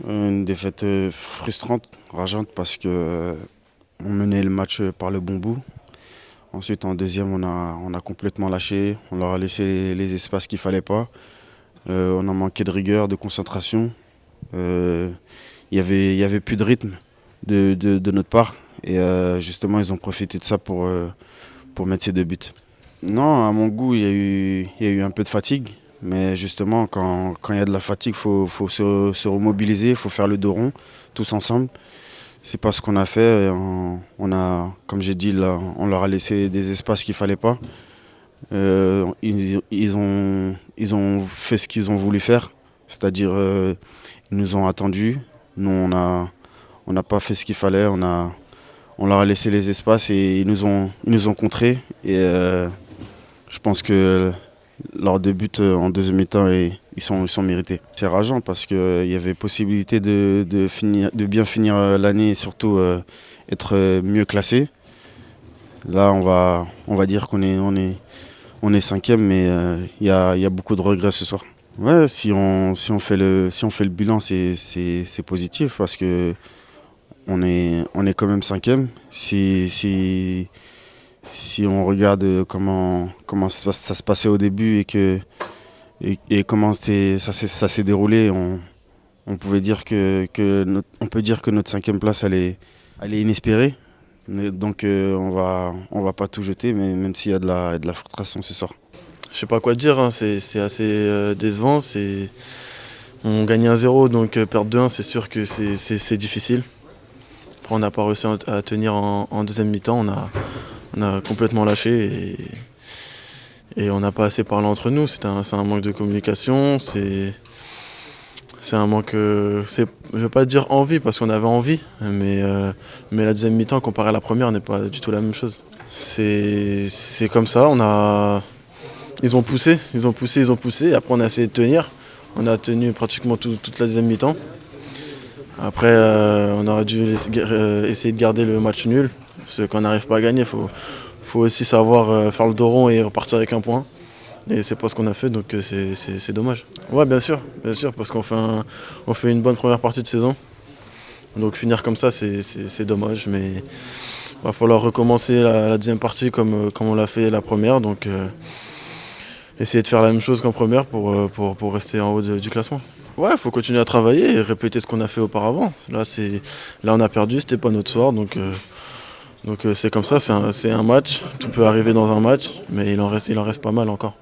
Une défaite frustrante, rageante parce que on menait le match par le bon bout. Ensuite, en deuxième, on a complètement lâché. On leur a laissé les espaces qu'il fallait pas. On a manqué de rigueur, de concentration. Euh, il y avait plus de rythme de notre part. Et justement, ils ont profité de ça pour mettre ces deux buts. Non, à mon goût, il y a eu un peu de fatigue. Mais justement, quand il y a de la fatigue, il faut se remobiliser, il faut faire le dos rond, tous ensemble. C'est pas ce qu'on a fait. Comme j'ai dit, là, on leur a laissé des espaces qu'il fallait pas. Ils ont fait ce qu'ils ont voulu faire, c'est-à-dire ils nous ont attendus. Nous, on n'a pas fait ce qu'il fallait. On leur a laissé les espaces et ils nous ont contrés. Et je pense que leurs deux buts en deuxième mi-temps, ils sont mérités. C'est rageant parce qu'il y avait possibilité de bien finir l'année et surtout être mieux classé. Là, on va dire qu'on est cinquième, mais il y a beaucoup de regrets ce soir. Ouais, si on fait le bilan, c'est positif parce que on est quand même cinquième. Si on regarde comment ça se passait au début et comment ça s'est déroulé, on pouvait dire on peut dire que notre cinquième place, elle est inespérée. Donc on va pas tout jeter, mais même s'il y a de la frustration ce soir. Je sais pas quoi dire, hein, c'est assez décevant. On gagne 1-0, donc perdre 2-1, c'est sûr que c'est difficile. Après, on n'a pas réussi à tenir en deuxième mi-temps, on a complètement lâché et on n'a pas assez parlé entre nous. C'est un manque de communication, c'est un manque. Je ne veux pas dire envie parce qu'on avait envie, mais la deuxième mi-temps comparée à la première n'est pas du tout la même chose. C'est comme ça, ils ont poussé, ils ont poussé, ils ont poussé. Après, on a essayé de tenir. On a tenu pratiquement toute la deuxième mi-temps. Après, on aurait dû essayer de garder le match nul. Parce qu'on n'arrive pas à gagner, faut aussi savoir faire le dos rond et repartir avec un point. Et c'est pas ce qu'on a fait, donc c'est dommage. Ouais, bien sûr, parce on fait une bonne première partie de saison. Donc finir comme ça, c'est dommage, mais il va falloir recommencer la deuxième partie comme on l'a fait la première. Donc essayer de faire la même chose qu'en première pour rester en haut du classement. Ouais, il faut continuer à travailler et répéter ce qu'on a fait auparavant. Là on a perdu, c'était pas notre soir, donc c'est comme ça, c'est un match. Tout peut arriver dans un match, mais il en reste pas mal encore.